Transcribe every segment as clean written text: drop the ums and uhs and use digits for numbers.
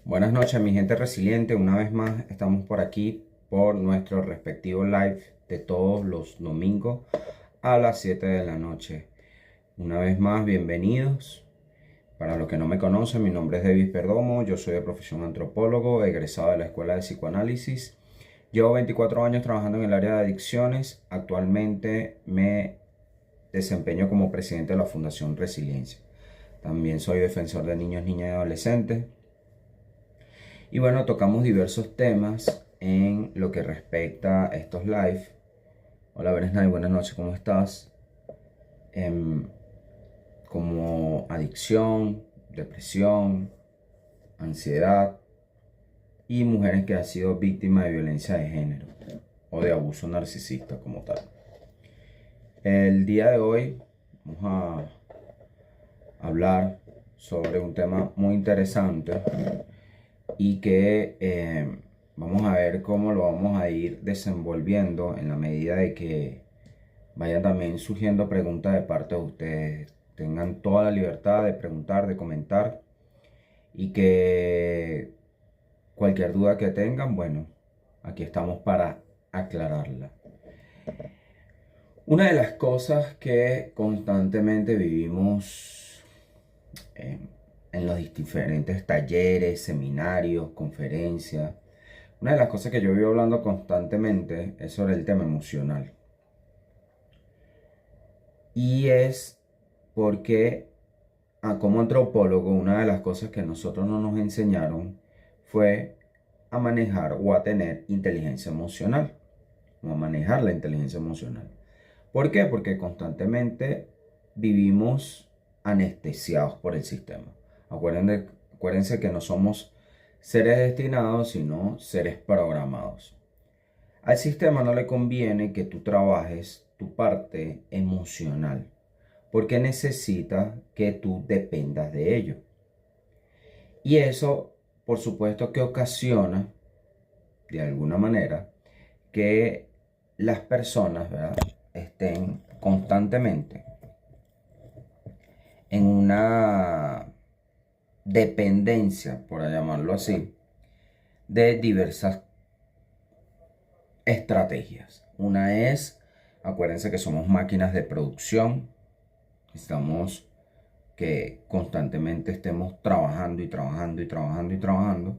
Buenas noches, mi gente resiliente. Una vez más estamos por aquí por nuestro respectivo live de todos los domingos a las 7 de la noche. Una vez más, bienvenidos. Para los que no me conocen, mi nombre es David Perdomo. Yo soy de profesión antropólogo, egresado de la Escuela de Psicoanálisis. Llevo 24 años trabajando en el área de adicciones. Actualmente me desempeño como presidente de la Fundación Resiliencia. También soy defensor de niños, niñas y adolescentes. Y bueno, tocamos diversos temas en lo que respecta a estos live. Hola, Beresnay, buenas noches, ¿cómo estás? Em, Como adicción, depresión, ansiedad y mujeres que han sido víctimas de violencia de género o de abuso narcisista como tal. El día de hoy vamos a hablar sobre un tema muy interesante y que vamos a ver cómo lo vamos a ir desenvolviendo en la medida de que vayan también surgiendo preguntas de parte de ustedes. Tengan toda la libertad de preguntar, de comentar y que cualquier duda que tengan, bueno, aquí estamos para aclararla. Una de las cosas que constantemente vivimos en los diferentes talleres, seminarios, conferencias, una de las cosas que yo vivo hablando constantemente es sobre el tema emocional. Y es porque, como antropólogo, una de las cosas que nosotros no nos enseñaron fue a manejar o a tener inteligencia emocional, o a manejar la inteligencia emocional. ¿Por qué? Porque constantemente vivimos anestesiados por el sistema. Acuérdense que no somos seres destinados, sino seres programados. Al sistema no le conviene que tú trabajes tu parte emocional, porque necesita que tú dependas de ello. Y eso, por supuesto, que ocasiona, de alguna manera, que las personas, ¿verdad?, estén constantemente en una dependencia, por llamarlo así, de diversas estrategias. Una es, acuérdense que somos máquinas de producción, necesitamos que constantemente estemos trabajando y trabajando y trabajando y trabajando.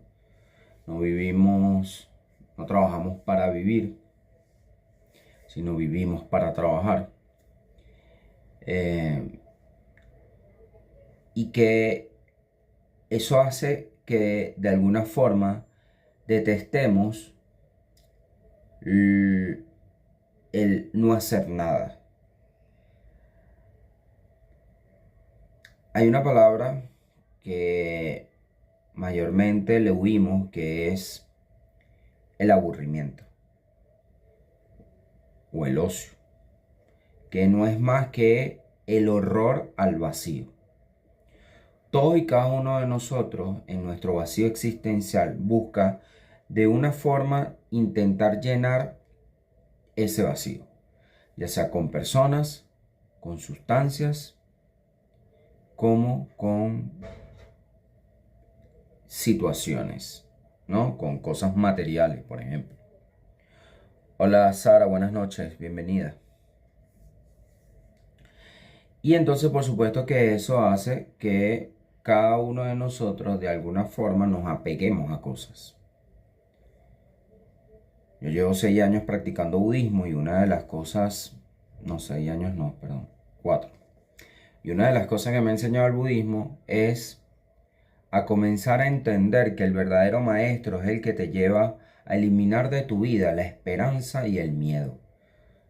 No vivimos, no trabajamos para vivir, sino vivimos para trabajar. Y que eso hace que de alguna forma detestemos el no hacer nada. Hay una palabra que mayormente le huimos, que es el aburrimiento o el ocio, que no es más que el horror al vacío. Todos y cada uno de nosotros en nuestro vacío existencial busca de una forma intentar llenar ese vacío, ya sea con personas, con sustancias, como con situaciones, ¿no? Con cosas materiales, por ejemplo. Hola Sara, buenas noches, bienvenida. Y entonces, por supuesto que eso hace que cada uno de nosotros de alguna forma nos apeguemos a cosas. Yo llevo 6 años practicando budismo y una de las cosas, no, 6 años no, perdón, 4. Y una de las cosas que me ha enseñado el budismo es a comenzar a entender que el verdadero maestro es el que te lleva a eliminar de tu vida la esperanza y el miedo.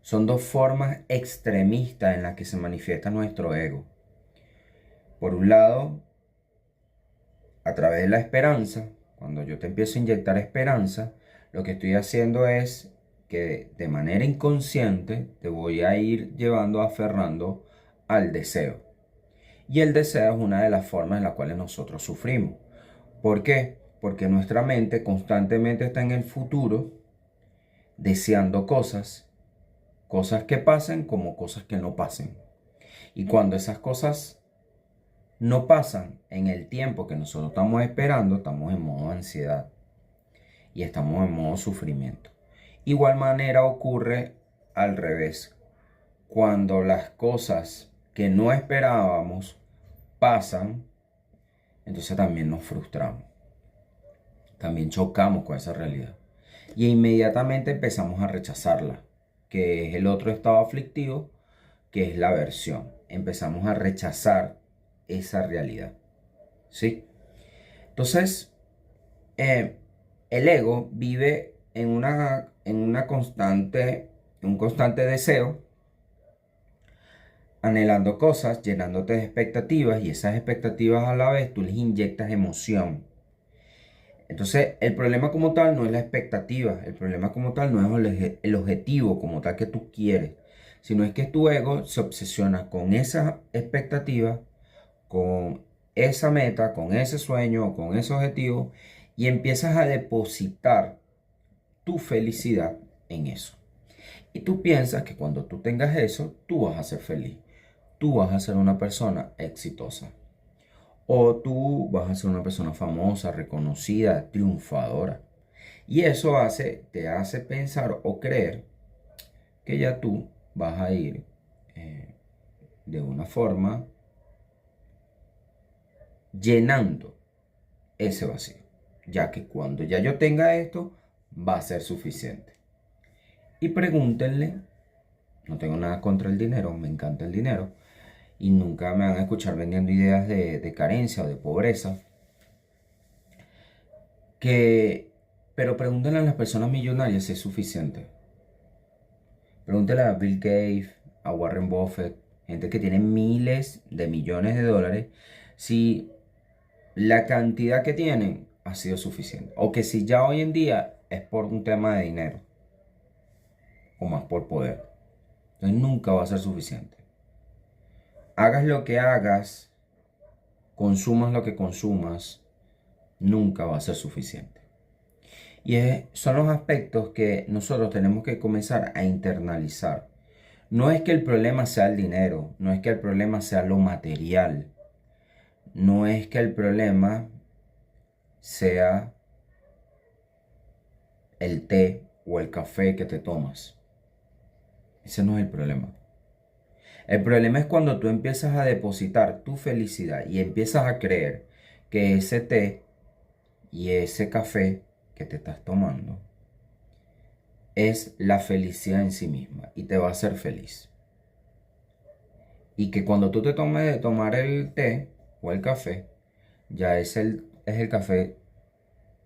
Son dos formas extremistas en las que se manifiesta nuestro ego. Por un lado, a través de la esperanza, cuando yo te empiezo a inyectar esperanza, lo que estoy haciendo es que de manera inconsciente te voy a ir llevando, aferrando al deseo. Y el deseo es una de las formas en las cuales nosotros sufrimos. ¿Por qué? Porque nuestra mente constantemente está en el futuro, deseando cosas, cosas que pasen como cosas que no pasen. Y cuando esas cosas no pasan en el tiempo que nosotros estamos esperando, estamos en modo ansiedad y estamos en modo sufrimiento. Igual manera ocurre al revés. Cuando las cosas que no esperábamos pasan, entonces también nos frustramos. También chocamos con esa realidad. Y inmediatamente empezamos a rechazarla, que es el otro estado aflictivo, que es la aversión. Empezamos a rechazar esa realidad. ¿Sí? Entonces, el ego vive en un constante deseo, anhelando cosas, llenándote de expectativas, y esas expectativas a la vez tú les inyectas emoción. Entonces, el problema como tal no es la expectativa, el problema como tal no es el objetivo como tal que tú quieres, sino es que tu ego se obsesiona con esa expectativa, con esa meta, con ese sueño, con ese objetivo, y empiezas a depositar tu felicidad en eso. Y tú piensas que cuando tú tengas eso, tú vas a ser feliz, tú vas a ser una persona exitosa. O tú vas a ser una persona famosa, reconocida, triunfadora. Y eso te hace pensar o creer que ya tú vas a ir eh, de una forma llenando ese vacío. Ya que cuando ya yo tenga esto, va a ser suficiente. Y pregúntenle, no tengo nada contra el dinero, me encanta el dinero. Y nunca me van a escuchar vendiendo ideas de carencia o de pobreza. Pero pregúntenle a las personas millonarias si es suficiente. Pregúntenle a Bill Gates, a Warren Buffett, gente que tiene miles de millones de dólares, si la cantidad que tienen ha sido suficiente. O que si ya hoy en día es por un tema de dinero, o más por poder. Entonces nunca va a ser suficiente. Hagas lo que hagas, consumas lo que consumas, nunca va a ser suficiente. Y son los aspectos que nosotros tenemos que comenzar a internalizar. No es que el problema sea el dinero, no es que el problema sea lo material, no es que el problema sea el té o el café que te tomas. Ese no es el problema. El problema es cuando tú empiezas a depositar tu felicidad y empiezas a creer que ese té y ese café que te estás tomando es la felicidad en sí misma y te va a hacer feliz. Y que cuando tú te tomes de tomar el té o el café, ya es el café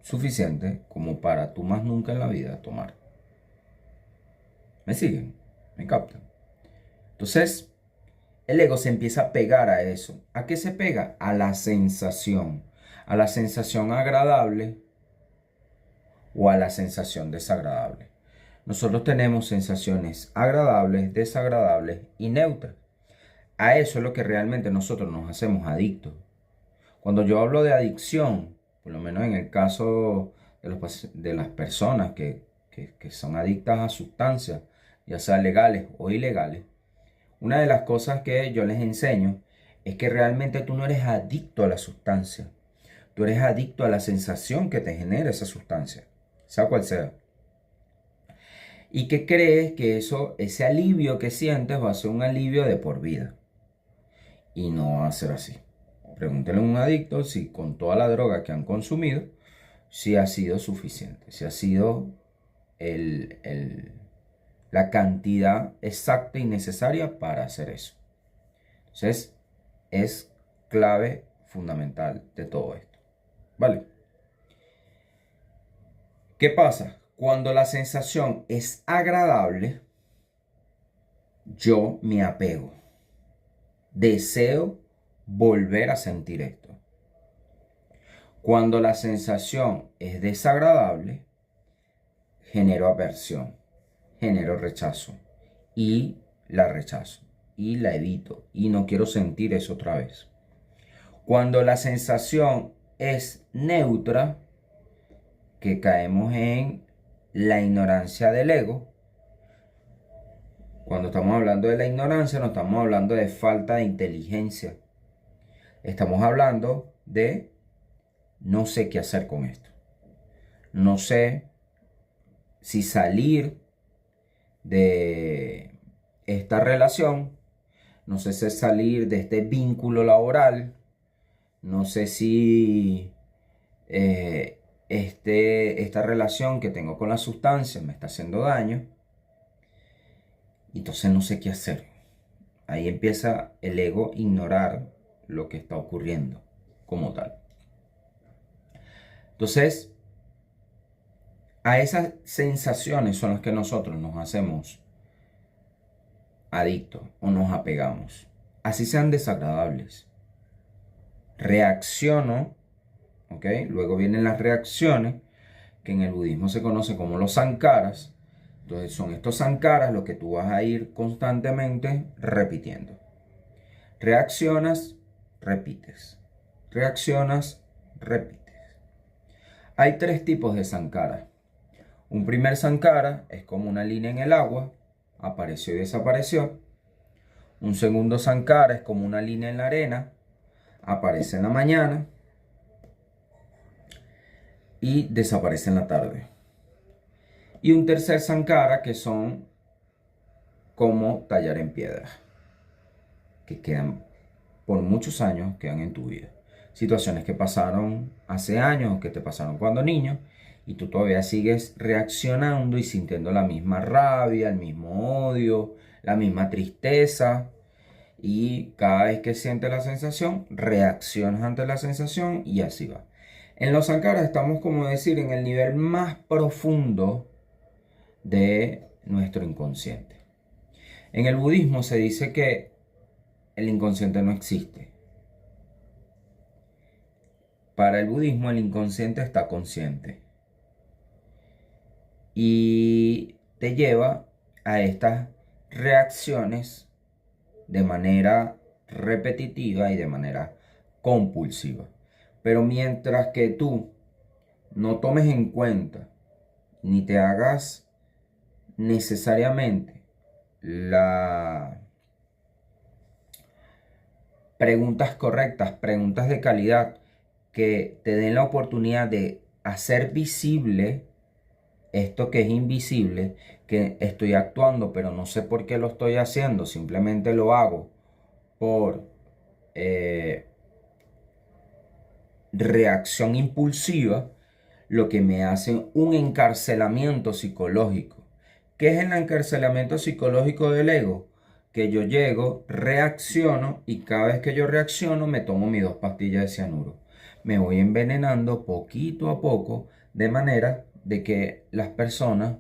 suficiente como para tú más nunca en la vida tomar. ¿Me siguen? ¿Me captan? Entonces, el ego se empieza a pegar a eso. ¿A qué se pega? A la sensación. A la sensación agradable o a la sensación desagradable. Nosotros tenemos sensaciones agradables, desagradables y neutras. A eso es lo que realmente nosotros nos hacemos adictos. Cuando yo hablo de adicción, por lo menos en el caso de las personas que son adictas a sustancias, ya sean legales o ilegales, una de las cosas que yo les enseño es que realmente tú no eres adicto a la sustancia. Tú eres adicto a la sensación que te genera esa sustancia, sea cual sea. Y que crees que ese alivio que sientes va a ser un alivio de por vida. Y no va a ser así. Pregúntele a un adicto si con toda la droga que han consumido, si ha sido suficiente, si ha sido la cantidad exacta y necesaria para hacer eso. Entonces, es clave fundamental de todo esto. ¿Vale? ¿Qué pasa? Cuando la sensación es agradable, yo me apego. Deseo volver a sentir esto. Cuando la sensación es desagradable, genero aversión, genero rechazo y la rechazo y la evito y no quiero sentir eso otra vez. Cuando la sensación es neutra, que caemos en la ignorancia del ego. Cuando estamos hablando de la ignorancia, no estamos hablando de falta de inteligencia. Estamos hablando de no sé qué hacer con esto. No sé si salir de esta relación, no sé si salir de este vínculo laboral, no sé si esta relación que tengo con la sustancia me está haciendo daño, entonces no sé qué hacer. Ahí empieza el ego a ignorar lo que está ocurriendo como tal. Entonces, a esas sensaciones son las que nosotros nos hacemos adictos o nos apegamos. Así sean desagradables. Reacciono, ¿ok? Luego vienen las reacciones, que en el budismo se conoce como los sankaras. Entonces son estos sankaras los que tú vas a ir constantemente repitiendo. Reaccionas, repites. Reaccionas, repites. Hay tres tipos de sankara. Un primer sankara es como una línea en el agua, apareció y desapareció. Un segundo sankara es como una línea en la arena, aparece en la mañana y desaparece en la tarde. Y un tercer sankara que son como tallar en piedra, que quedan por muchos años, quedan en tu vida. Situaciones que pasaron hace años, que te pasaron cuando niño, y tú todavía sigues reaccionando y sintiendo la misma rabia, el mismo odio, la misma tristeza. Y cada vez que sientes la sensación, reaccionas ante la sensación y así va. En los sankaras estamos, como decir, en el nivel más profundo de nuestro inconsciente. En el budismo se dice que el inconsciente no existe. Para el budismo el inconsciente está consciente y te lleva a estas reacciones de manera repetitiva y de manera compulsiva. Pero mientras que tú no tomes en cuenta ni te hagas necesariamente las preguntas correctas, preguntas de calidad que te den la oportunidad de hacer visible esto que es invisible, que estoy actuando, pero no sé por qué lo estoy haciendo, simplemente lo hago por reacción impulsiva, lo que me hace un encarcelamiento psicológico. ¿Qué es el encarcelamiento psicológico del ego? Que yo llego, reacciono y cada vez que yo reacciono me tomo mis 2 pastillas de cianuro. Me voy envenenando poquito a poco de manera de que las personas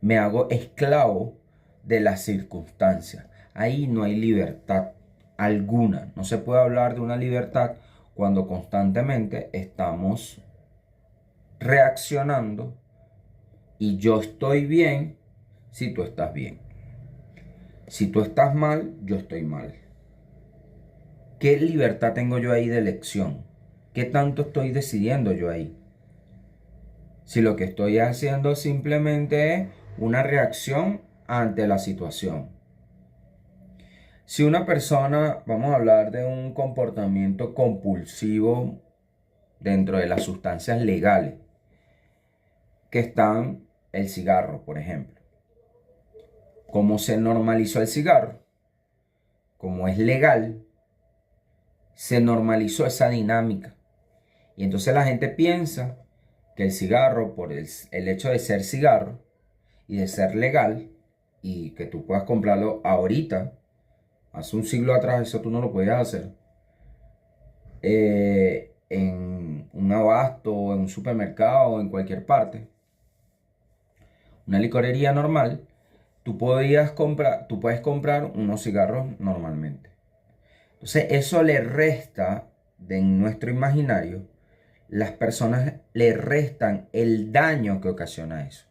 me hago esclavo de las circunstancias. Ahí no hay libertad alguna. No se puede hablar de una libertad cuando constantemente estamos reaccionando y yo estoy bien si tú estás bien. Si tú estás mal, yo estoy mal. ¿Qué libertad tengo yo ahí de elección? ¿Qué tanto estoy decidiendo yo ahí? Si lo que estoy haciendo simplemente es una reacción ante la situación. Si una persona, vamos a hablar de un comportamiento compulsivo dentro de las sustancias legales, que están el cigarro, por ejemplo. ¿Cómo se normalizó el cigarro? Como es legal, se normalizó esa dinámica. Y entonces la gente piensa que el cigarro, por el hecho de ser cigarro y de ser legal, y que tú puedas comprarlo ahorita, hace un siglo atrás eso tú no lo podías hacer, en un abasto, en un supermercado, en cualquier parte, una licorería normal, tú puedes comprar unos cigarros normalmente. Entonces eso le resta en nuestro imaginario, las personas le restan el daño que ocasiona eso.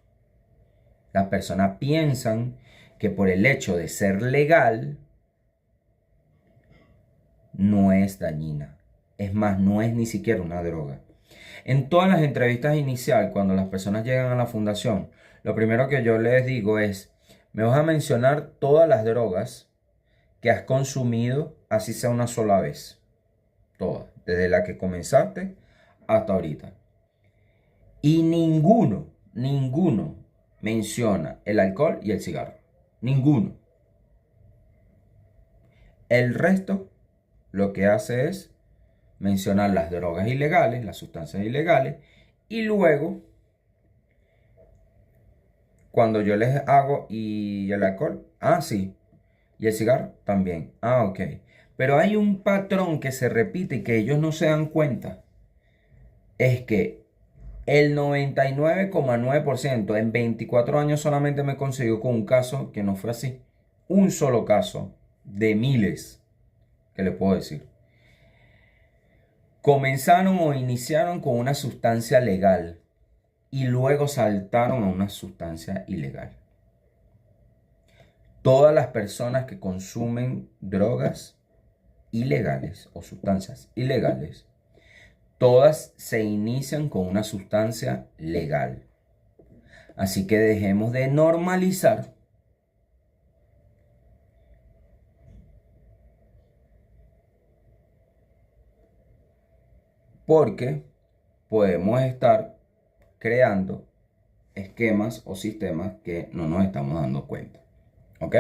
Las personas piensan que por el hecho de ser legal no es dañina. Es más, no es ni siquiera una droga. En todas las entrevistas iniciales, cuando las personas llegan a la fundación, lo primero que yo les digo es, me vas a mencionar todas las drogas que has consumido, así sea una sola vez. todas, desde la que comenzaste hasta ahorita. Y ninguno menciona el alcohol y el cigarro. Ninguno. El resto lo que hace es mencionar las drogas ilegales, las sustancias ilegales, y luego, cuando yo les hago, y el alcohol, sí, y el cigarro también, ok. Pero hay un patrón que se repite y que ellos no se dan cuenta, es que el 99,9% en 24 años solamente me consiguió con un caso que no fue así. Un solo caso de miles, que le puedo decir. Comenzaron o iniciaron con una sustancia legal y luego saltaron a una sustancia ilegal. Todas las personas que consumen drogas ilegales o sustancias ilegales, todas se inician con una sustancia legal. Así que dejemos de normalizar porque podemos estar creando esquemas o sistemas que no nos estamos dando cuenta. ¿Ok?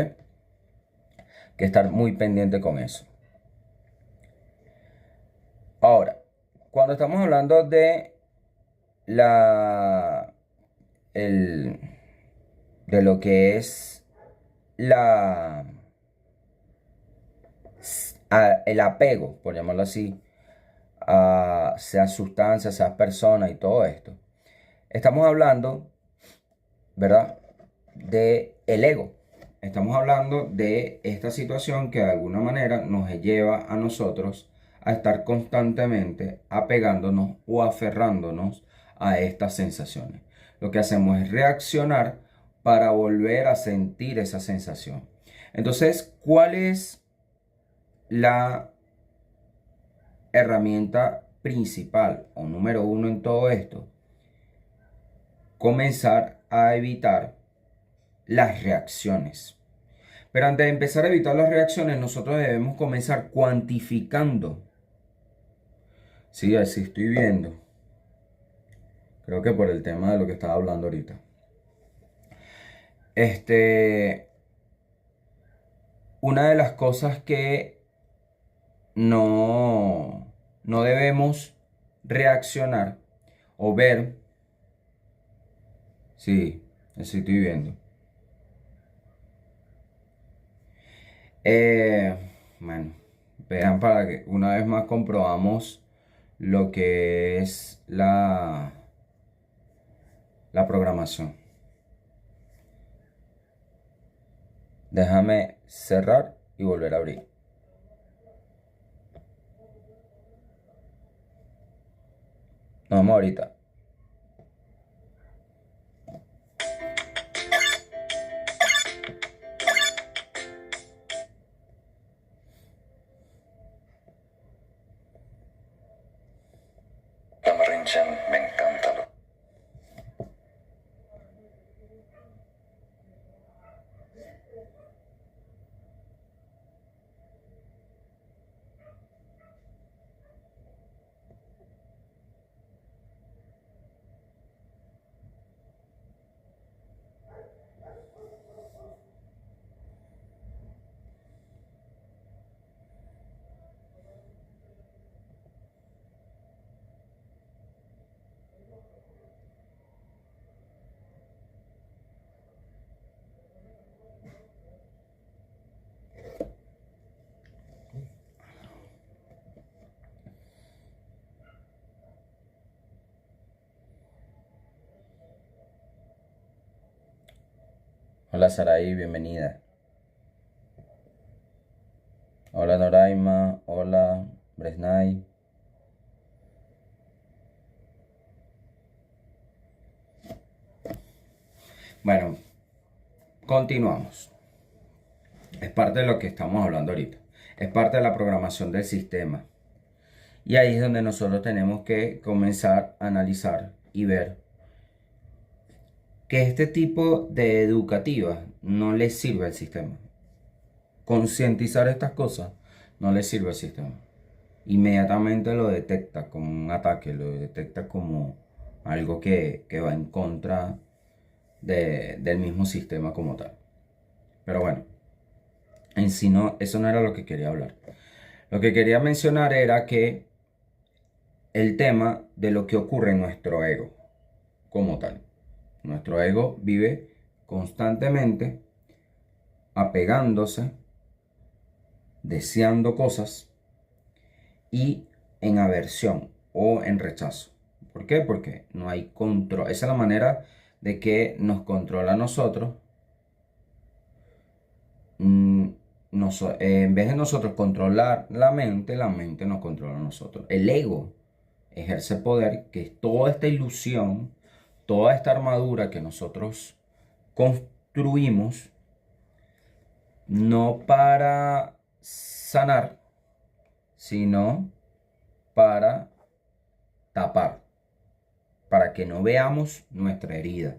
Que estar muy pendiente con eso. Ahora, cuando estamos hablando de la de lo que es el apego, por llamarlo así, sea sustancia, sea persona y todo esto. Estamos hablando, ¿verdad? De el ego. Estamos hablando de esta situación que de alguna manera nos lleva a nosotros a estar constantemente apegándonos o aferrándonos a estas sensaciones. Lo que hacemos es reaccionar para volver a sentir esa sensación. Entonces, ¿cuál es la herramienta principal o número uno en todo esto? Comenzar a evitar las reacciones. Pero antes de empezar a evitar las reacciones, nosotros debemos comenzar cuantificando. Sí, así estoy viendo. Creo que por el tema de lo que estaba hablando ahorita. Una de las cosas que no debemos reaccionar o ver. Sí, así estoy viendo. Bueno, vean para que una vez más comprobamos lo que es la programación. Déjame cerrar y volver a abrir. Nos vemos ahorita. Me encanta. Hola Saraí, bienvenida. Hola Noraima, hola Bresnay. Bueno, continuamos. Es parte de lo que estamos hablando ahorita. Es parte de la programación del sistema. Y ahí es donde nosotros tenemos que comenzar a analizar y ver que este tipo de educativa no le sirve al sistema. Concientizar estas cosas no le sirve al sistema. inmediatamente lo detecta como un ataque, lo detecta como algo que va en contra del mismo sistema como tal. Pero bueno, en sí no, eso no era lo que quería hablar. Lo que quería mencionar era que el tema de lo que ocurre en nuestro ego como tal. Nuestro ego vive constantemente apegándose, deseando cosas y en aversión o en rechazo. ¿Por qué? Porque no hay control. Esa es la manera de que nos controla a nosotros. Mm, en vez de nosotros controlar la mente nos controla a nosotros. El ego ejerce poder, que es toda esta ilusión, toda esta armadura que nosotros construimos, no para sanar, sino para tapar, para que no veamos nuestra herida,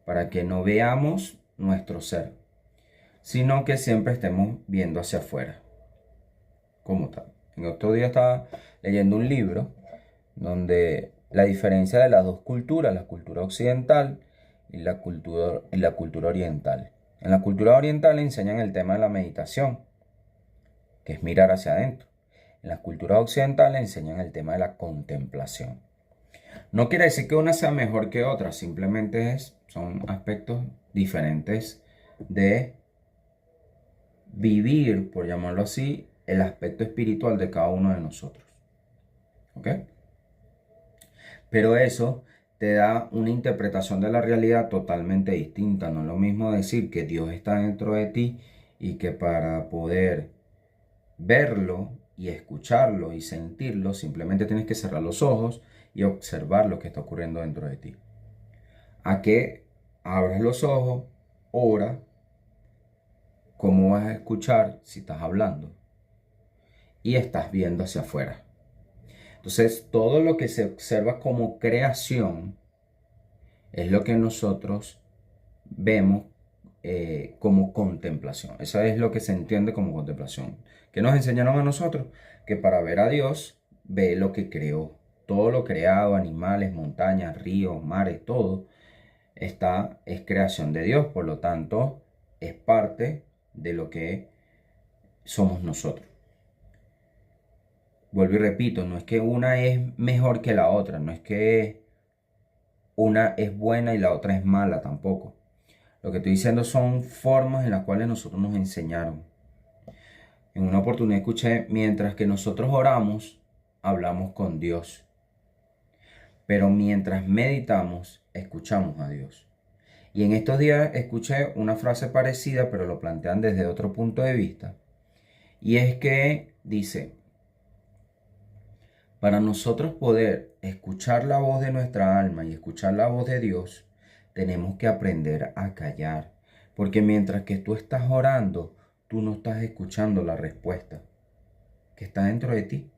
para que no veamos nuestro ser, sino que siempre estemos viendo hacia afuera, como tal. En otro día estaba leyendo un libro donde la diferencia de las dos culturas, la cultura occidental y la cultura oriental. En la cultura oriental enseñan el tema de la meditación, que es mirar hacia adentro. En las culturas occidentales enseñan el tema de la contemplación. No quiere decir que una sea mejor que otra, simplemente son aspectos diferentes de vivir, por llamarlo así, el aspecto espiritual de cada uno de nosotros. ¿Ok? Pero eso te da una interpretación de la realidad totalmente distinta. No es lo mismo decir que Dios está dentro de ti y que para poder verlo y escucharlo y sentirlo, simplemente tienes que cerrar los ojos y observar lo que está ocurriendo dentro de ti. A que abras los ojos, ora, cómo vas a escuchar si estás hablando y estás viendo hacia afuera. Entonces, todo lo que se observa como creación es lo que nosotros vemos como contemplación. Eso es lo que se entiende como contemplación. ¿Qué nos enseñaron a nosotros? Que para ver a Dios, ve lo que creó. Todo lo creado, animales, montañas, ríos, mares, todo, es creación de Dios. Por lo tanto, es parte de lo que somos nosotros. Vuelvo y repito, no es que una es mejor que la otra, no es que una es buena y la otra es mala tampoco. Lo que estoy diciendo son formas en las cuales nosotros nos enseñaron. En una oportunidad escuché, mientras que nosotros oramos, hablamos con Dios. Pero mientras meditamos, escuchamos a Dios. Y en estos días escuché una frase parecida, pero lo plantean desde otro punto de vista. Y es que dice, para nosotros poder escuchar la voz de nuestra alma y escuchar la voz de Dios, tenemos que aprender a callar. Porque mientras que tú estás orando, tú no estás escuchando la respuesta que está dentro de ti.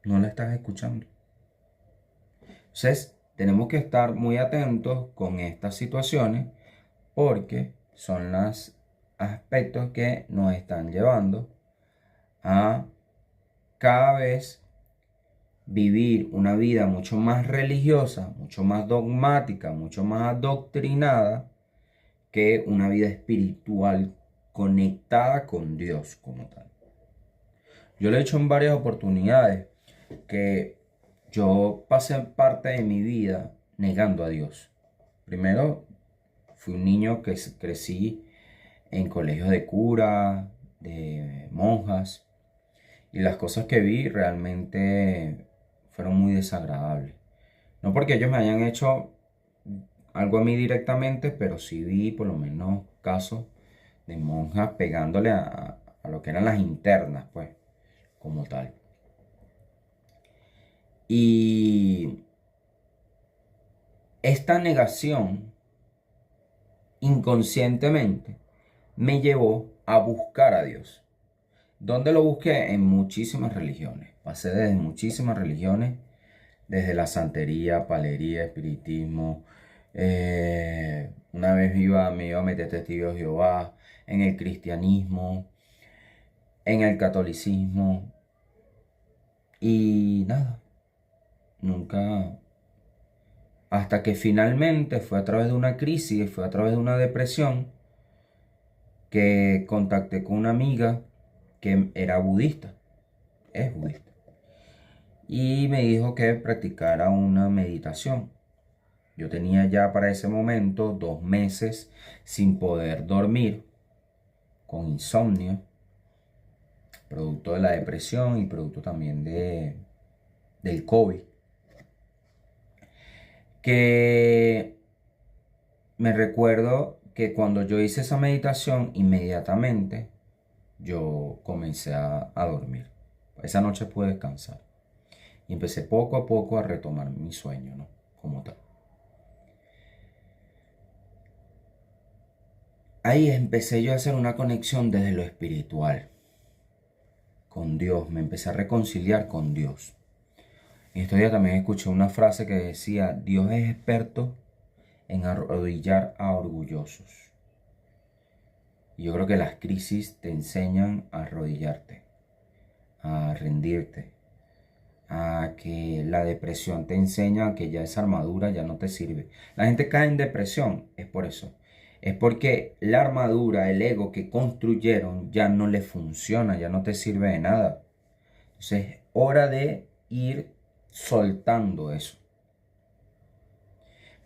No la estás escuchando. Entonces, tenemos que estar muy atentos con estas situaciones porque son los aspectos que nos están llevando a cada vez vivir una vida mucho más religiosa, mucho más dogmática, mucho más adoctrinada que una vida espiritual conectada con Dios como tal. Yo lo he hecho en varias oportunidades que yo pasé parte de mi vida negando a Dios. Primero, fui un niño que crecí en colegios de cura, de monjas, y las cosas que vi realmente fueron muy desagradables. No porque ellos me hayan hecho algo a mí directamente, pero sí vi por lo menos casos de monjas pegándole a lo que eran las internas, pues, como tal. Y esta negación inconscientemente me llevó a buscar a Dios. ¿Dónde lo busqué? En muchísimas religiones. Pasé desde muchísimas religiones, desde la santería, palería, espiritismo. Una vez me iba a meter testigos de Jehová, en el cristianismo. en el catolicismo y nada, nunca, hasta que finalmente fue a través de una crisis, fue a través de una depresión que contacté con una amiga que era budista, es budista, y me dijo que practicara una meditación. Yo tenía ya para ese momento 2 meses sin poder dormir, con insomnio, producto de la depresión y producto también del COVID, que me recuerdo que cuando yo hice esa meditación, inmediatamente yo comencé a dormir. Esa noche pude descansar y empecé poco a poco a retomar mi sueño, ¿no? Como tal. Ahí empecé yo a hacer una conexión desde lo espiritual, con Dios. Me empecé a reconciliar con Dios. En estos días también escuché una frase que decía: Dios es experto en arrodillar a orgullosos. Y yo creo que las crisis te enseñan a arrodillarte, a rendirte, a que la depresión te enseña que ya esa armadura ya no te sirve. La gente cae en depresión, es por eso. Es porque la armadura, el ego que construyeron ya no le funciona, ya no te sirve de nada. Entonces es hora de ir soltando eso.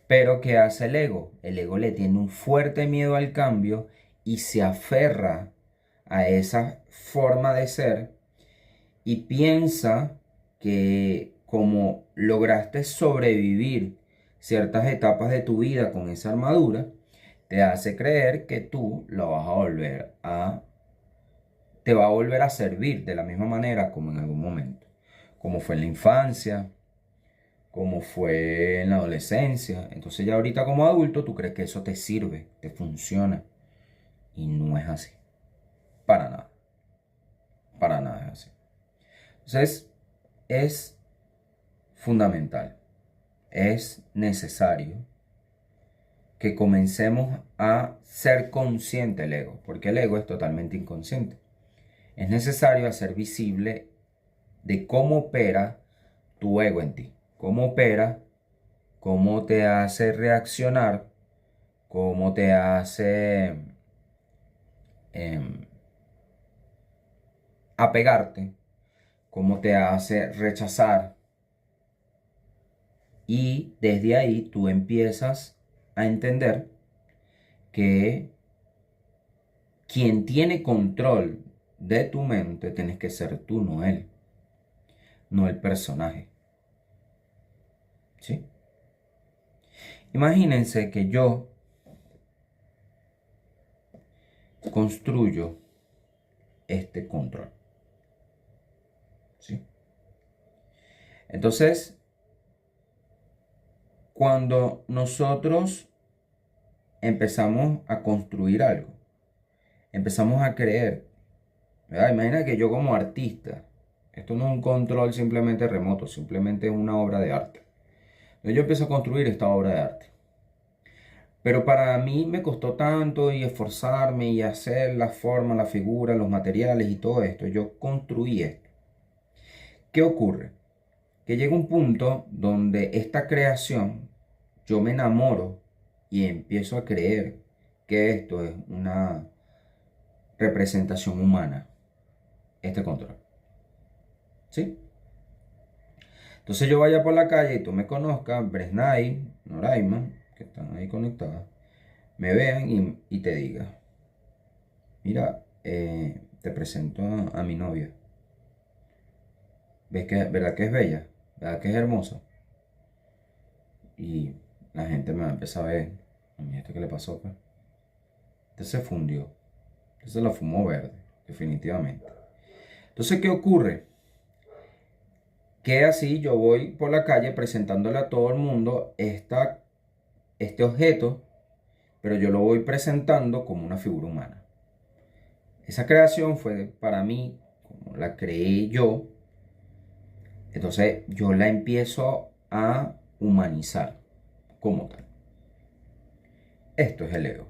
Pero ¿qué hace el ego? El ego le tiene un fuerte miedo al cambio y se aferra a esa forma de ser y piensa que como lograste sobrevivir ciertas etapas de tu vida con esa armadura, te hace creer que tú lo vas a volver a, te va a volver a servir de la misma manera como en algún momento, como fue en la infancia, como fue en la adolescencia. Entonces ya ahorita como adulto tú crees que eso te sirve, te funciona. Y no es así. Para nada. Para nada es así. Entonces es fundamental, es necesario que comencemos a ser consciente del ego, porque el ego es totalmente inconsciente. Es necesario hacer visible de cómo opera tu ego en ti, cómo opera, cómo te hace reaccionar, cómo te hace em, apegarte, cómo te hace rechazar. Y desde ahí tú empiezas a entender que quien tiene control de tu mente tienes que ser tú, no él, no el personaje. ¿Sí? Imagínense que yo construyo este control. ¿Sí? Entonces, cuando nosotros empezamos a construir algo, empezamos a creer, ¿verdad? Imagina que yo como artista, esto no es un control simplemente remoto, simplemente es una obra de arte. Entonces yo empiezo a construir esta obra de arte. Pero para mí me costó tanto y esforzarme y hacer la forma, la figura, los materiales y todo esto. Yo construí esto. ¿Qué ocurre? Que llega un punto donde esta creación, yo me enamoro y empiezo a creer que esto es una representación humana, este control. ¿Sí? Entonces yo vaya por la calle y tú me conozcas, Bresnay, Noraima, que están ahí conectadas, me vean y te diga: mira, te presento a mi novia. ¿Ves que, verdad que es bella? ¿Verdad que es hermosa? Y la gente me va a empezar a ver: a mí, ¿esto qué le pasó, pues? Este se fundió. Este se lo fumó verde, definitivamente. Entonces, ¿qué ocurre? Que así yo voy por la calle presentándole a todo el mundo este objeto, pero yo lo voy presentando como una figura humana. Esa creación fue para mí, como la creé yo. Entonces yo la empiezo a humanizar como tal. Esto es el ego.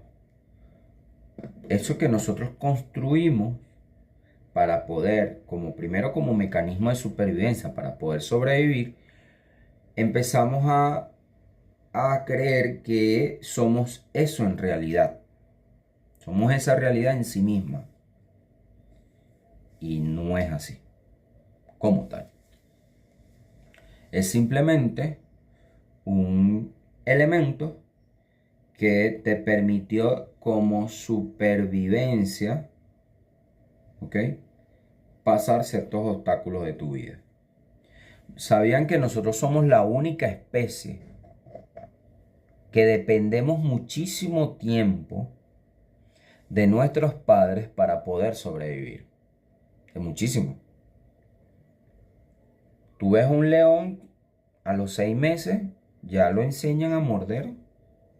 Eso que nosotros construimos para poder, primero como mecanismo de supervivencia, para poder sobrevivir, empezamos a creer que somos eso en realidad. Somos esa realidad en sí misma. Y no es así, como tal. Es simplemente un elemento que te permitió como supervivencia, ¿ok?, pasar ciertos obstáculos de tu vida. ¿Sabían que nosotros somos la única especie que dependemos muchísimo tiempo de nuestros padres para poder sobrevivir? Es muchísimo. Tú ves un león, a los 6 meses ya lo enseñan a morder,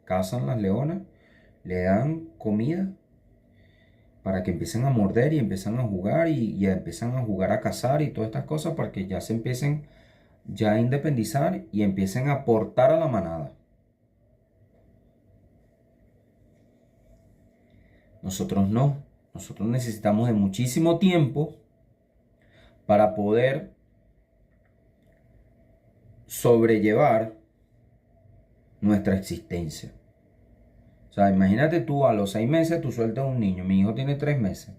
cazan las leonas, le dan comida para que empiecen a morder y empiezan a jugar y ya empiezan a jugar a cazar y todas estas cosas para que ya se empiecen ya a independizar y empiecen a aportar a la manada. Nosotros no. Nosotros necesitamos de muchísimo tiempo para poder sobrellevar nuestra existencia. O sea, imagínate tú a los 6 meses tú sueltas a un niño. Mi hijo tiene 3 meses.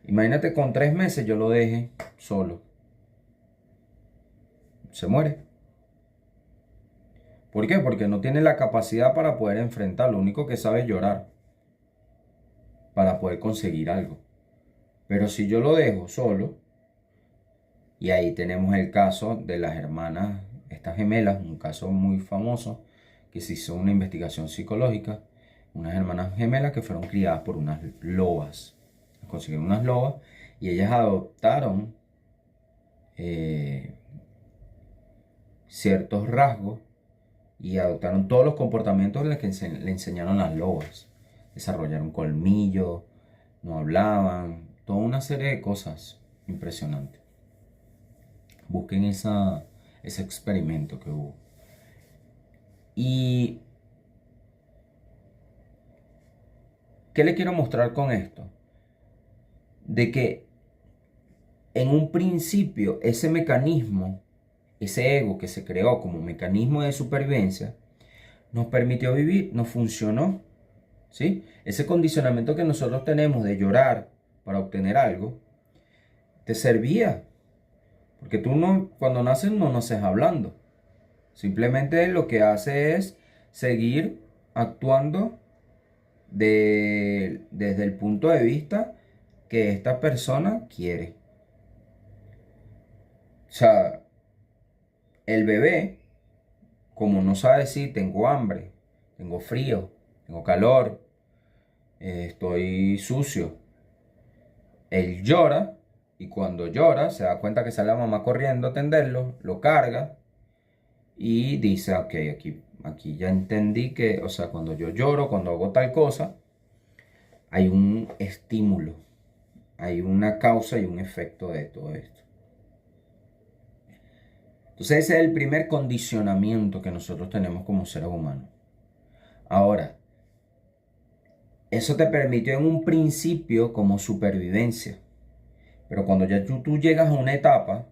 Imagínate con 3 meses yo lo deje solo. Se muere. ¿Por qué? Porque no tiene la capacidad para poder enfrentar. Lo único que sabe es llorar para poder conseguir algo. Pero si yo lo dejo solo, y ahí tenemos el caso de las hermanas, estas gemelas, un caso muy famoso, que se hizo una investigación psicológica, unas hermanas gemelas que fueron criadas por unas lobas. Consiguieron unas lobas y ellas adoptaron ciertos rasgos y adoptaron todos los comportamientos que le enseñaron las lobas. Desarrollaron colmillos, no hablaban, toda una serie de cosas impresionantes. Busquen ese experimento que hubo. ¿Y qué le quiero mostrar con esto? De que en un principio ese mecanismo, ese ego que se creó como mecanismo de supervivencia, nos permitió vivir, nos funcionó, ¿sí? Ese condicionamiento que nosotros tenemos de llorar para obtener algo, te servía. Porque tú no, cuando naces no naces hablando. Simplemente lo que hace es seguir actuando desde el punto de vista que esta persona quiere. O sea, el bebé, como no sabe decir tengo hambre, tengo frío, tengo calor, estoy sucio, él llora y cuando llora se da cuenta que sale la mamá corriendo a atenderlo, lo carga y dice, ok, aquí ya entendí que, o sea, cuando yo lloro, cuando hago tal cosa, hay un estímulo, hay una causa y un efecto de todo esto. Entonces ese es el primer condicionamiento que nosotros tenemos como seres humanos. Ahora, eso te permitió en un principio como supervivencia. Pero cuando ya tú llegas a una etapa,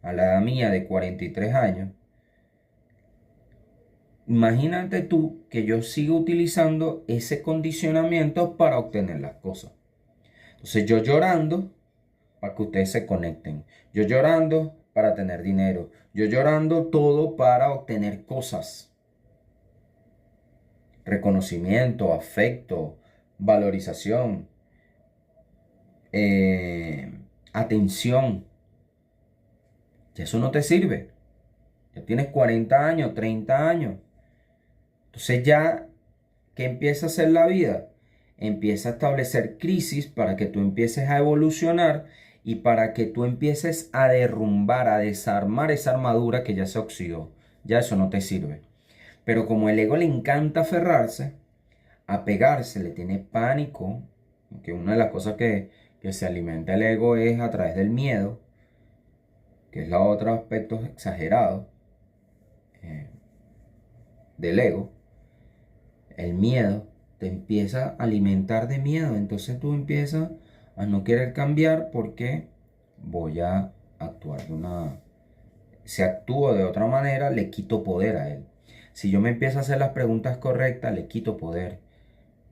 a la edad mía de 43 años, imagínate tú que yo sigo utilizando ese condicionamiento para obtener las cosas. Entonces yo llorando para que ustedes se conecten. Yo llorando para tener dinero. Yo llorando todo para obtener cosas. Reconocimiento, afecto, valorización, atención. Y eso no te sirve. Ya tienes 40 años, 30 años. Entonces ya, ¿qué empieza a hacer la vida? Empieza a establecer crisis para que tú empieces a evolucionar y para que tú empieces a derrumbar, a desarmar esa armadura que ya se oxidó. Ya eso no te sirve. Pero como el ego le encanta aferrarse, apegarse, le tiene pánico, que una de las cosas que se alimenta el ego es a través del miedo, que es el otro aspecto exagerado del ego. El miedo te empieza a alimentar de miedo, entonces tú empiezas a no querer cambiar porque voy a actuar de una... Si actúo de otra manera, le quito poder a él. Si yo me empiezo a hacer las preguntas correctas, le quito poder.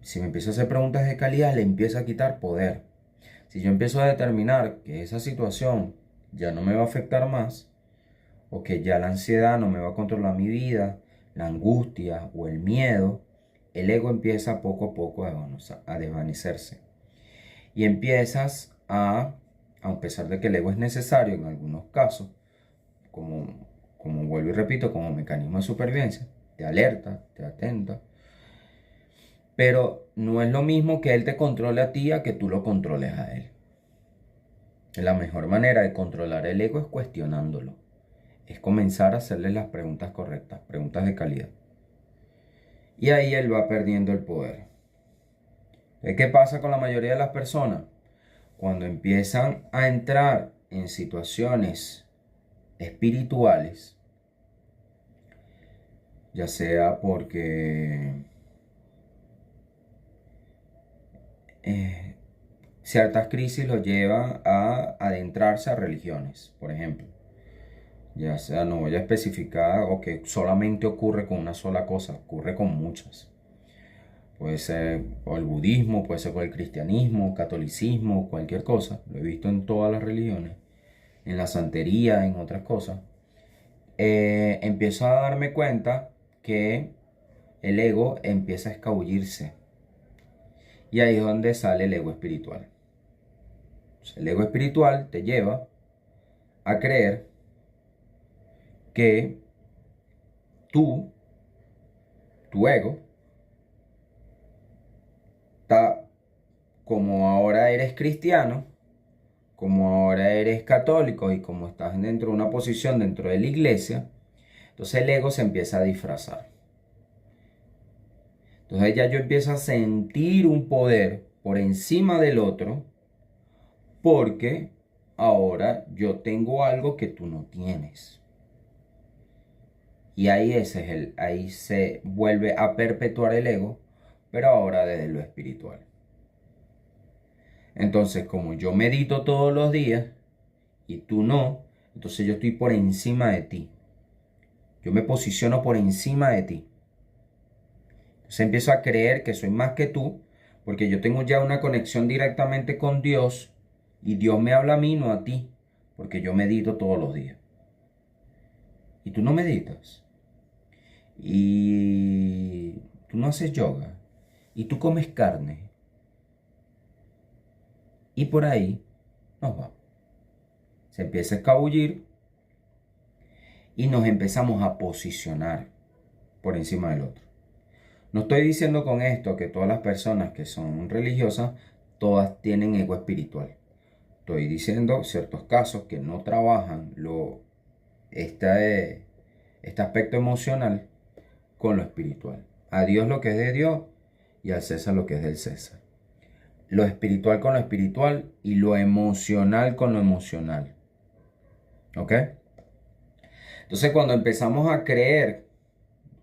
Si me empiezo a hacer preguntas de calidad, le empiezo a quitar poder. Si yo empiezo a determinar que esa situación ya no me va a afectar más, o que ya la ansiedad no me va a controlar mi vida, la angustia o el miedo, el ego empieza poco a poco a desvanecerse. Y empiezas a pesar de que el ego es necesario en algunos casos, como vuelvo y repito, como mecanismo de supervivencia, te alerta, te atenta, pero no es lo mismo que él te controle a ti a que tú lo controles a él. La mejor manera de controlar el ego es cuestionándolo, es comenzar a hacerle las preguntas correctas, preguntas de calidad. Y ahí él va perdiendo el poder. ¿Qué pasa con la mayoría de las personas? Cuando empiezan a entrar en situaciones espirituales, ya sea porque ciertas crisis los llevan a adentrarse a religiones, por ejemplo. Ya sea, no voy a especificar o que solamente ocurre con una sola cosa, ocurre con muchas. Puede ser por el budismo, puede ser por el cristianismo, catolicismo, cualquier cosa. Lo he visto en todas las religiones, en la santería, en otras cosas. Empiezo a darme cuenta que el ego empieza a escabullirse. Y ahí es donde sale el ego espiritual. El ego espiritual te lleva a creer que tú, tu ego, está, como ahora eres cristiano, como ahora eres católico y como estás dentro de una posición dentro de la iglesia, entonces el ego se empieza a disfrazar. Entonces ya yo empiezo a sentir un poder por encima del otro porque ahora yo tengo algo que tú no tienes. Y ahí ahí se vuelve a perpetuar el ego, pero ahora desde lo espiritual. Entonces, como yo medito todos los días y tú no, entonces yo estoy por encima de ti. Yo me posiciono por encima de ti. Entonces empiezo a creer que soy más que tú, porque yo tengo ya una conexión directamente con Dios y Dios me habla a mí, no a ti, porque yo medito todos los días. Y tú no meditas. Y tú no haces yoga. Y tú comes carne. Y por ahí nos va. Se empieza a escabullir y nos empezamos a posicionar por encima del otro. No estoy diciendo con esto que todas las personas que son religiosas, todas tienen ego espiritual. Estoy diciendo ciertos casos que no trabajan este aspecto emocional con lo espiritual. A Dios lo que es de Dios y al César lo que es del César. Lo espiritual con lo espiritual y lo emocional con lo emocional. ¿Ok? Entonces cuando empezamos a creer,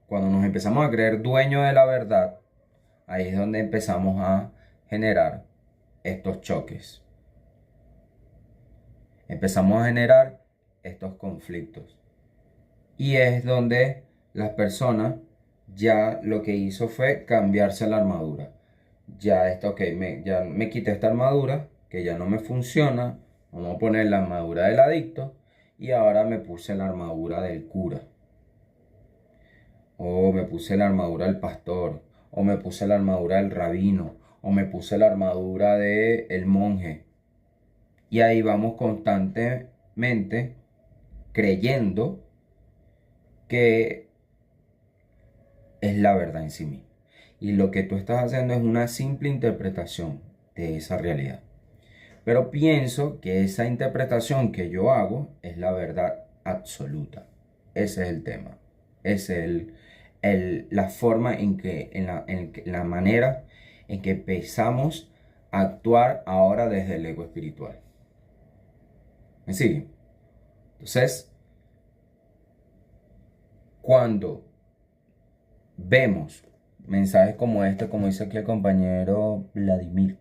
cuando nos empezamos a creer dueños de la verdad, ahí es donde empezamos a generar estos choques. Empezamos a generar estos conflictos. Y es donde las personas ya lo que hizo fue cambiarse la armadura. Ya esto, ok, ya me quité esta armadura que ya no me funciona. Vamos a poner la armadura del adicto y ahora me puse la armadura del cura. O me puse la armadura del pastor. O me puse la armadura del rabino. O me puse la armadura del monje. Y ahí vamos constantemente creyendo que es la verdad en sí misma. Y lo que tú estás haciendo es una simple interpretación de esa realidad. Pero pienso que esa interpretación que yo hago es la verdad absoluta. Ese es el tema. Esa es la forma la manera en que empezamos a actuar ahora desde el ego espiritual. ¿Me sigue? Entonces, cuando vemos mensajes como este, como dice aquí el compañero Vladimir,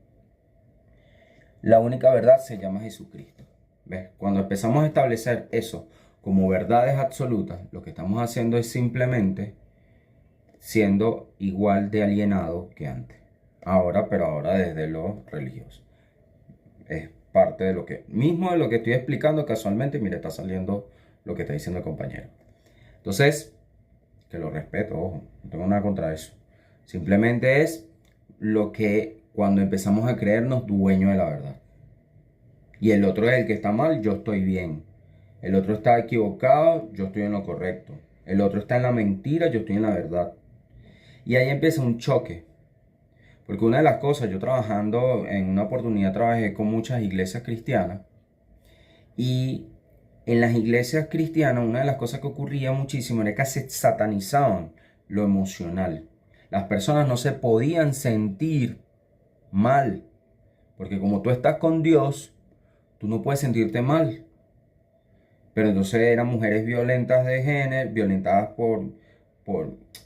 La única verdad se llama Jesucristo. ¿Ves? Cuando empezamos a establecer eso como verdades absolutas, lo que estamos haciendo es simplemente siendo igual de alienado que antes. Ahora, pero ahora desde lo religioso. Es parte de lo que, mismo de lo que estoy explicando casualmente, mire, está saliendo lo que está diciendo el compañero. Entonces, que lo respeto, ojo, no tengo nada contra eso. Simplemente es lo que cuando empezamos a creernos dueños de la verdad. Y el otro es el que está mal, yo estoy bien. El otro está equivocado, yo estoy en lo correcto. El otro está en la mentira, yo estoy en la verdad. Y ahí empieza un choque. Porque una de las cosas, yo trabajando en una oportunidad, trabajé con muchas iglesias cristianas. Y en las iglesias cristianas, una de las cosas que ocurría muchísimo era que se satanizaban lo emocional. Las personas no se podían sentir mal. Porque como tú estás con Dios, tú no puedes sentirte mal. Pero entonces eran mujeres violentas de género, violentadas por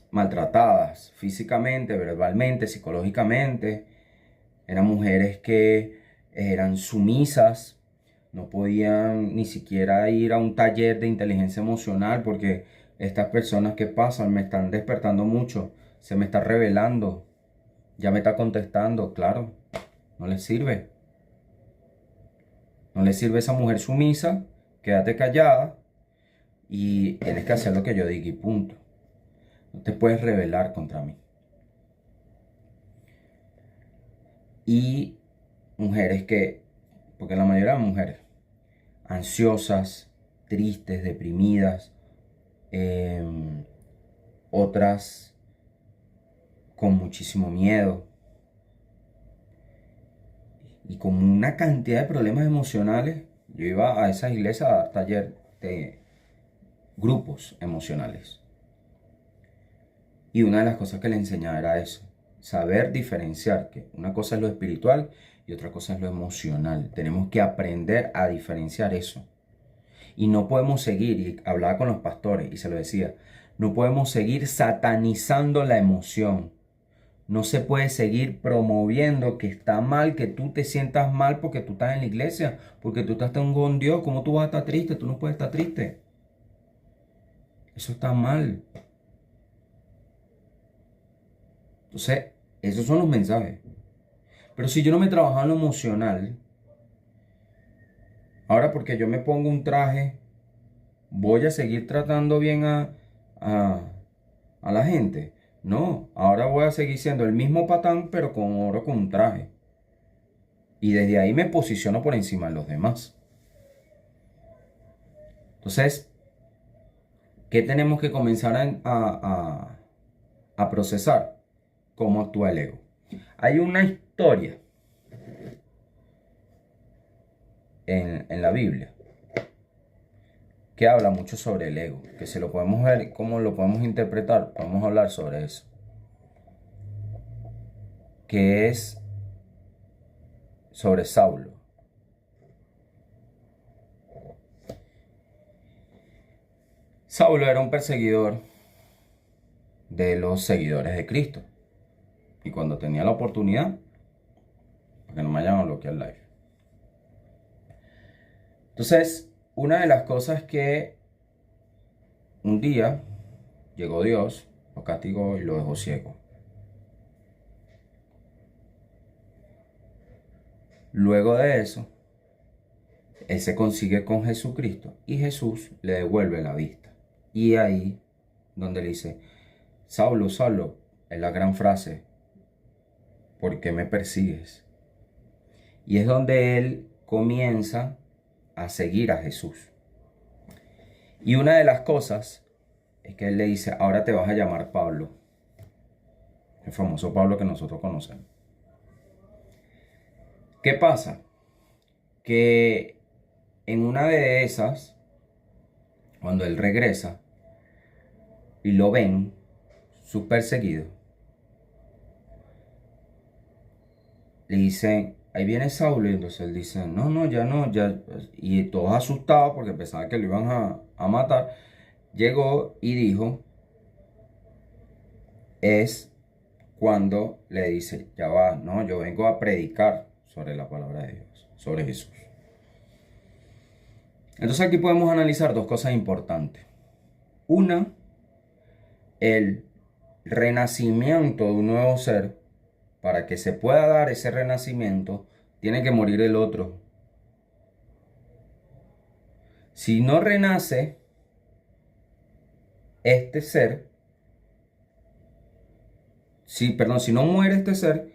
maltratadas físicamente, verbalmente, psicológicamente. Eran mujeres que eran sumisas, no podían ni siquiera ir a un taller de inteligencia emocional porque estas personas que pasan me están despertando mucho, se me está revelando, ya me está contestando, claro, no les sirve. No les sirve esa mujer sumisa, quédate callada y tienes que hacer lo que yo diga y punto. No te puedes rebelar contra mí. Y mujeres que, porque la mayoría de mujeres, ansiosas, tristes, deprimidas, otras con muchísimo miedo y con una cantidad de problemas emocionales. Yo iba a esas iglesias a dar taller de grupos emocionales. Y una de las cosas que le enseñaba era eso, saber diferenciar que una cosa es lo espiritual y otra cosa es lo emocional. Tenemos que aprender a diferenciar eso. Y no podemos seguir, y hablaba con los pastores y se lo decía, no podemos seguir satanizando la emoción. No se puede seguir promoviendo que está mal, que tú te sientas mal porque tú estás en la iglesia, porque tú estás con Dios. ¿Cómo tú vas a estar triste? Tú no puedes estar triste. Eso está mal. Entonces, esos son los mensajes. Pero si yo no me trabajaba en lo emocional, ahora porque yo me pongo un traje, voy a seguir tratando bien a, a la gente. No, ahora voy a seguir siendo el mismo patán, pero ahora con un traje. Y desde ahí me posiciono por encima de los demás. Entonces, ¿qué tenemos que comenzar a procesar? ¿Cómo actúa el ego? Hay una historia en la Biblia que habla mucho sobre el ego, que si lo podemos ver, cómo lo podemos interpretar, podemos hablar sobre eso. Que es sobre Saulo. Saulo era un perseguidor de los seguidores de Cristo. Y cuando tenía la oportunidad, porque no me vayan a bloquear el live. Entonces, una de las cosas que un día llegó Dios, lo castigó y lo dejó ciego. Luego de eso, él se consigue con Jesucristo y Jesús le devuelve la vista. Y ahí donde le dice, Saulo, Saulo, es la gran frase, ¿por qué me persigues? Y es donde él comienza a seguir a Jesús. Y una de las cosas es que él le dice, ahora te vas a llamar Pablo. El famoso Pablo que nosotros conocemos. ¿Qué pasa? Que en una de esas, cuando él regresa y lo ven, sus perseguidos, le dicen, ahí viene Saulo, y entonces él dice, no, no, ya no, ya, y todos asustados porque pensaban que lo iban a matar, llegó y dijo, es cuando le dice, ya va, no, yo vengo a predicar sobre la palabra de Dios. sobre Jesús. Entonces aquí podemos analizar dos cosas importantes. Una, el renacimiento de un nuevo ser. Para que se pueda dar ese renacimiento, tiene que morir el otro. Si no renace este ser, si no muere este ser,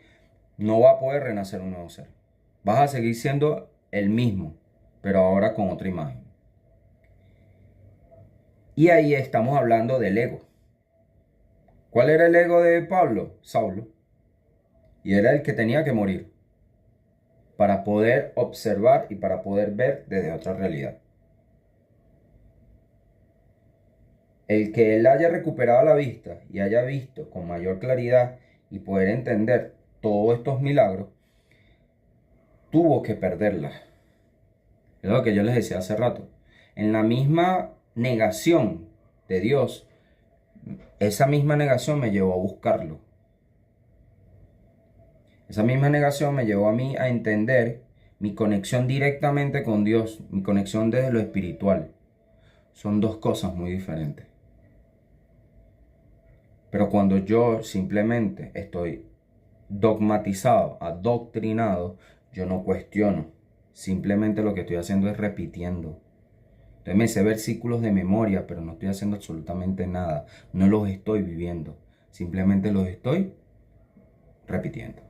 no va a poder renacer un nuevo ser. Vas a seguir siendo el mismo, pero ahora con otra imagen. Y ahí estamos hablando del ego. ¿Cuál era el ego de Pablo? Saulo. Y era el que tenía que morir para poder observar y para poder ver desde otra realidad. El que él haya recuperado la vista y haya visto con mayor claridad y poder entender todos estos milagros, tuvo que perderla. Es lo que yo les decía hace rato. En la misma negación de Dios, esa misma negación me llevó a buscarlo. Esa misma negación me llevó a mí a entender mi conexión directamente con Dios, mi conexión desde lo espiritual. Son dos cosas muy diferentes. Pero cuando yo simplemente estoy dogmatizado, adoctrinado, yo no cuestiono. Simplemente lo que estoy haciendo es repitiendo. Entonces me sé versículos de memoria, pero no estoy haciendo absolutamente nada. No los estoy viviendo. Simplemente los estoy repitiendo.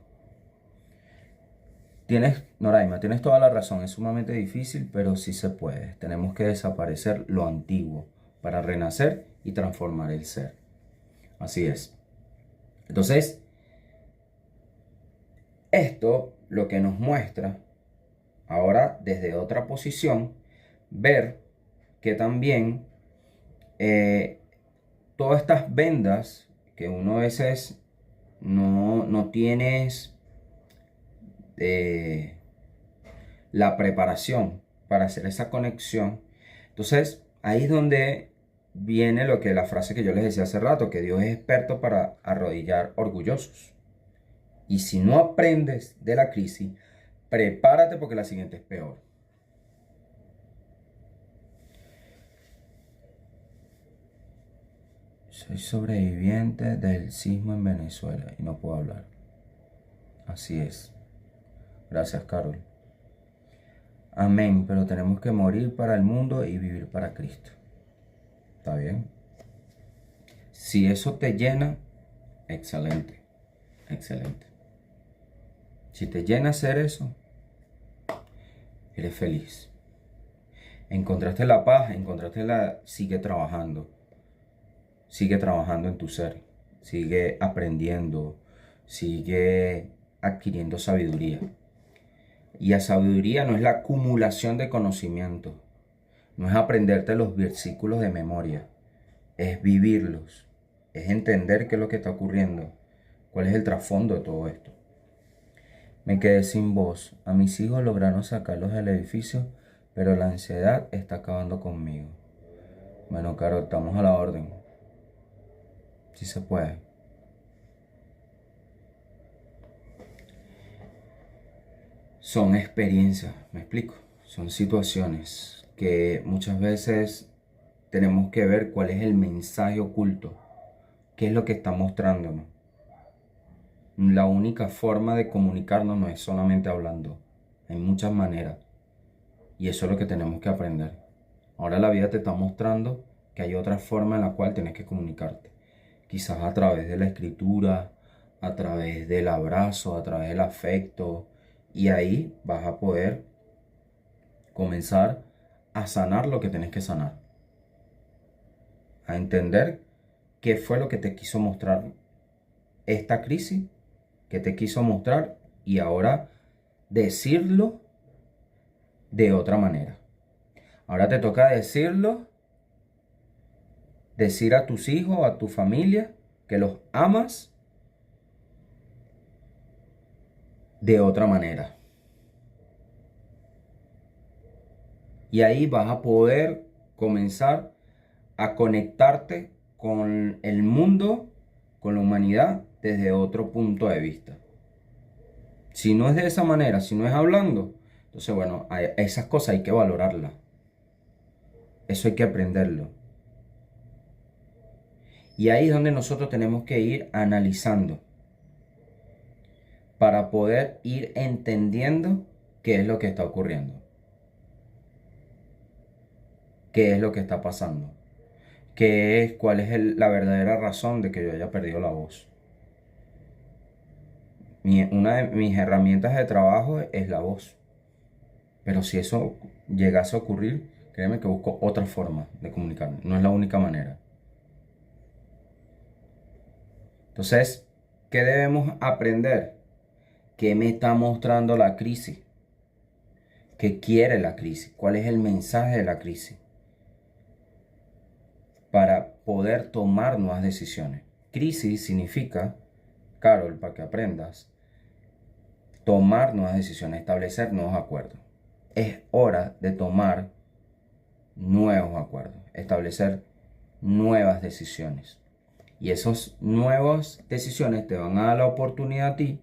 Noraima, tienes toda la razón. Es sumamente difícil, pero sí se puede. Tenemos que desaparecer lo antiguo para renacer y transformar el ser. Así es. Entonces, esto lo que nos muestra, ahora desde otra posición, ver que también todas estas vendas que uno a veces no tienes la preparación para hacer esa conexión. Entonces, ahí es donde viene lo que la frase que yo les decía hace rato, que Dios es experto para arrodillar orgullosos. Y si no aprendes de la crisis, prepárate porque la siguiente es peor. Soy sobreviviente del sismo en Venezuela y no puedo hablar. Así es. Gracias, Carol. Amén, pero tenemos que morir para el mundo y vivir para Cristo. ¿Está bien? Si eso te llena, excelente, excelente. Si te llena hacer eso, eres feliz. Encontraste la paz, sigue trabajando. Sigue trabajando en tu ser. Sigue aprendiendo. Sigue adquiriendo sabiduría. Y la sabiduría no es la acumulación de conocimiento. No es aprenderte los versículos de memoria. Es vivirlos. Es entender qué es lo que está ocurriendo. Cuál es el trasfondo de todo esto. Me quedé sin voz. A mis hijos lograron sacarlos del edificio, pero la ansiedad está acabando conmigo. Bueno, Carol, estamos a la orden. Si se puede. Son experiencias, me explico. Son situaciones que muchas veces tenemos que ver cuál es el mensaje oculto. ¿Qué es lo que está mostrándonos? La única forma de comunicarnos no es solamente hablando. Hay muchas maneras. Y eso es lo que tenemos que aprender. Ahora la vida te está mostrando que hay otra forma en la cual tienes que comunicarte. Quizás a través de la escritura, a través del abrazo, a través del afecto. Y ahí vas a poder comenzar a sanar lo que tienes que sanar. A entender qué fue lo que te quiso mostrar esta crisis, que te quiso mostrar, y ahora decirlo de otra manera. Ahora te toca decir a tus hijos, a tu familia, que los amas de otra manera. Y ahí vas a poder comenzar a conectarte con el mundo, con la humanidad, desde otro punto de vista. Si no es de esa manera, si no es hablando, Entonces, bueno, esas cosas hay que valorarlas. Eso hay que aprenderlo. Y ahí es donde nosotros tenemos que ir analizando para poder ir entendiendo qué es lo que está ocurriendo, qué es lo que está pasando, cuál es la verdadera razón de que yo haya perdido la voz. Una de mis herramientas de trabajo es la voz. Pero si eso llegase a ocurrir, créeme que busco otra forma de comunicarme. No es la única manera. Entonces, ¿qué debemos aprender? ¿Qué me está mostrando la crisis? ¿Qué quiere la crisis? ¿Cuál es el mensaje de la crisis? Para poder tomar nuevas decisiones. Crisis significa, Carol, para que aprendas, tomar nuevas decisiones, establecer nuevos acuerdos. Es hora de tomar nuevos acuerdos, establecer nuevas decisiones. Y esas nuevas decisiones te van a dar la oportunidad a ti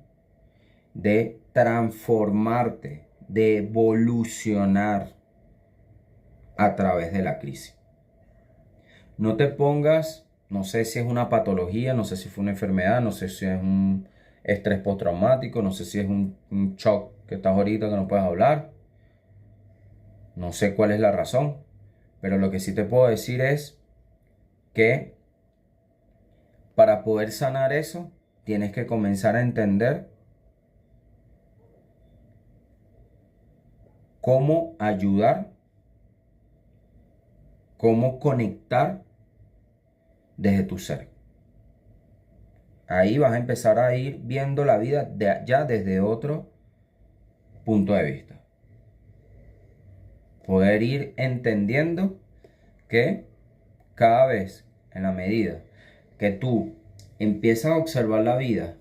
de transformarte, de evolucionar a través de la crisis. No te pongas, no sé si es una patología, no sé si fue una enfermedad, no sé si es un estrés postraumático, no sé si es un shock que estás ahorita que no puedes hablar. No sé cuál es la razón, pero lo que sí te puedo decir es que para poder sanar eso, tienes que comenzar a entender cómo ayudar, cómo conectar desde tu ser. Ahí vas a empezar a ir viendo la vida ya desde otro punto de vista. Poder ir entendiendo que cada vez, en la medida que tú empiezas a observar la vida,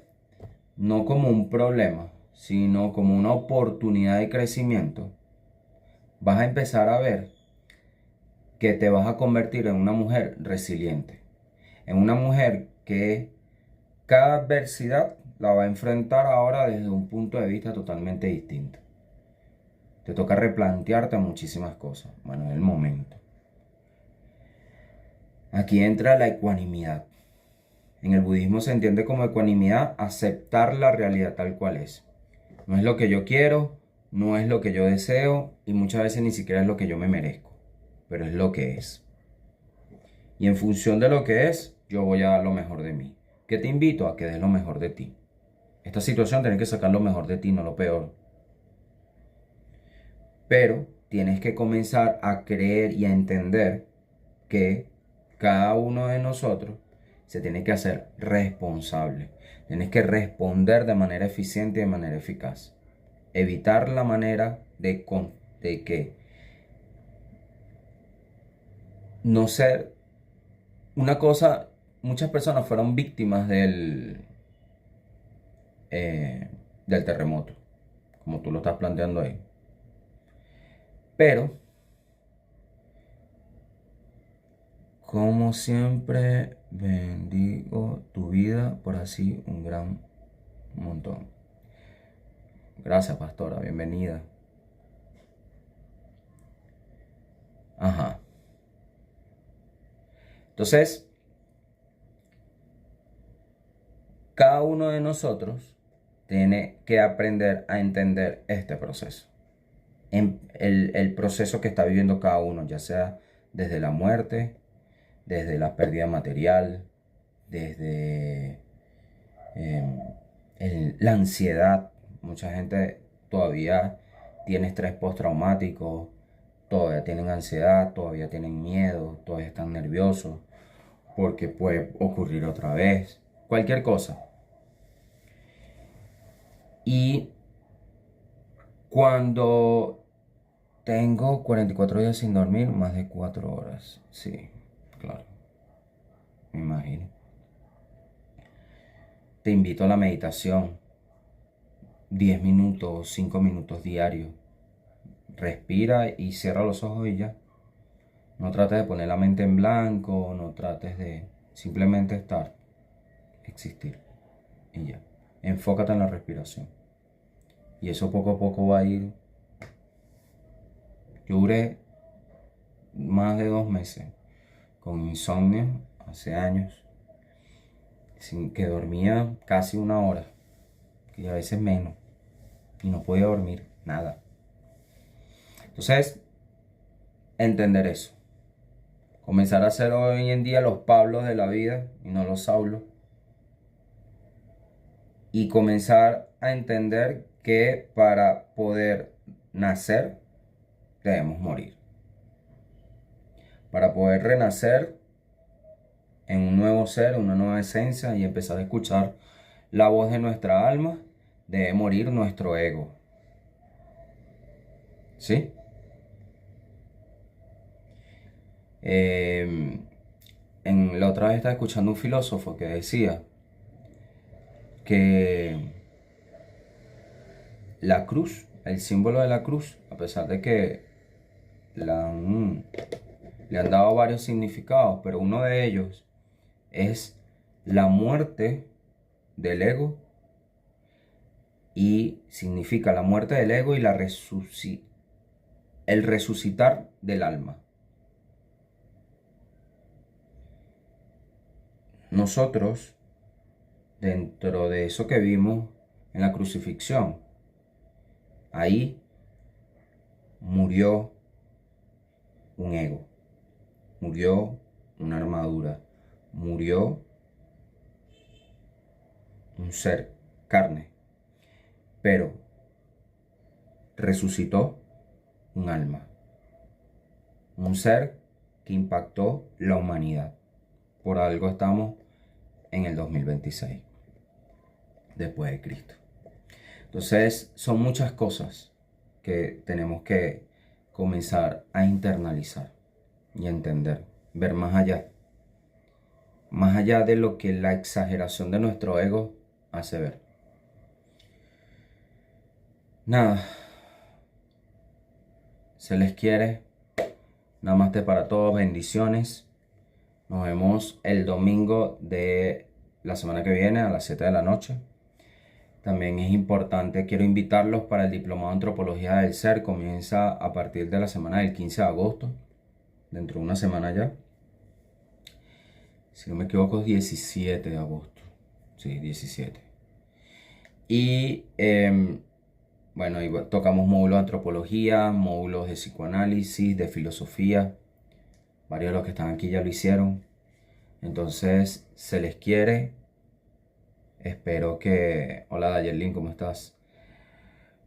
no como un problema, sino como una oportunidad de crecimiento, vas a empezar a ver que te vas a convertir en una mujer resiliente, en una mujer que cada adversidad la va a enfrentar ahora desde un punto de vista totalmente distinto. Te toca replantearte muchísimas cosas. Bueno, en el momento. Aquí entra la ecuanimidad. En el budismo se entiende como ecuanimidad aceptar la realidad tal cual es. No es lo que yo quiero, no es lo que yo deseo y muchas veces ni siquiera es lo que yo me merezco, pero es lo que es. Y en función de lo que es, yo voy a dar lo mejor de mí. ¿Qué te invito? A que des lo mejor de ti. Esta situación tienes que sacar lo mejor de ti, no lo peor. Pero tienes que comenzar a creer y a entender que cada uno de nosotros se tiene que hacer responsable. Tienes que responder de manera eficiente y de manera eficaz. Evitar la manera de que no ser una cosa. Muchas personas fueron víctimas del terremoto, como tú lo estás planteando ahí. Pero, como siempre, bendigo tu vida por así un gran montón. Gracias, pastora, bienvenida. Ajá. Entonces, cada uno de nosotros tiene que aprender a entender este proceso. El proceso que está viviendo cada uno, ya sea desde la muerte, desde la pérdida material, desde la ansiedad. Mucha gente todavía tiene estrés postraumático, todavía tienen ansiedad, todavía tienen miedo, todavía están nerviosos porque puede ocurrir otra vez, cualquier cosa. Y cuando tengo 44 días sin dormir, más de 4 horas, sí, claro, me imagino. Te invito a la meditación, 10 minutos, 5 minutos diarios. Respira y cierra los ojos y ya. No trates de poner la mente en blanco, no trates de simplemente estar, existir y ya. Enfócate en la respiración. Y eso poco a poco va a ir Yo duré más de 2 meses con insomnio hace años, sin que dormía casi 1 hora, y a veces menos, y no podía dormir nada. Entonces, entender eso. Comenzar a ser hoy en día los Pablos de la vida y no los Saulos. Y comenzar a entender que para poder nacer debemos morir. Para poder renacer en un nuevo ser, una nueva esencia y empezar a escuchar la voz de nuestra alma, debe morir nuestro ego. ¿Sí? En la otra vez estaba escuchando un filósofo que decía que la cruz, el símbolo de la cruz, a pesar de que le han dado varios significados, pero uno de ellos es la muerte del ego, y significa la muerte del ego y el resucitar del alma. Nosotros, dentro de eso que vimos en la crucifixión, ahí murió un ego, murió una armadura, murió un ser, carne, pero resucitó un alma, un ser que impactó la humanidad. Por algo estamos en el 2026, después de Cristo. Entonces, son muchas cosas que tenemos que comenzar a internalizar y entender, ver más allá de lo que la exageración de nuestro ego hace ver. Nada, se les quiere. Namaste para todos, bendiciones. Nos vemos el domingo de la semana que viene a las 7 de la noche. También es importante, quiero invitarlos para el Diplomado de Antropología del Ser. Comienza a partir de la semana del 15 de agosto, dentro de una semana ya. Si no me equivoco es 17 de agosto. Sí, 17. Y bueno, ahí tocamos módulos de antropología, módulos de psicoanálisis, de filosofía. Varios de los que están aquí ya lo hicieron. Entonces, se les quiere. Espero que... Hola Dayerlin, ¿cómo estás?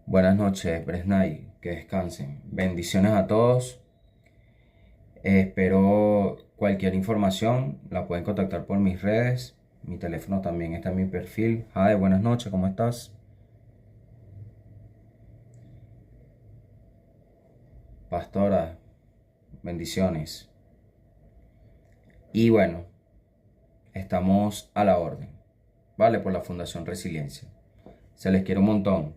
Buenas noches, Bresnay. Que descansen. Bendiciones a todos. Espero cualquier información la pueden contactar por mis redes. Mi teléfono también está en mi perfil. Jade, buenas noches, ¿cómo estás? Pastora, bendiciones. Y bueno, estamos a la orden, ¿vale? Por la Fundación Resiliencia. Se les quiere un montón.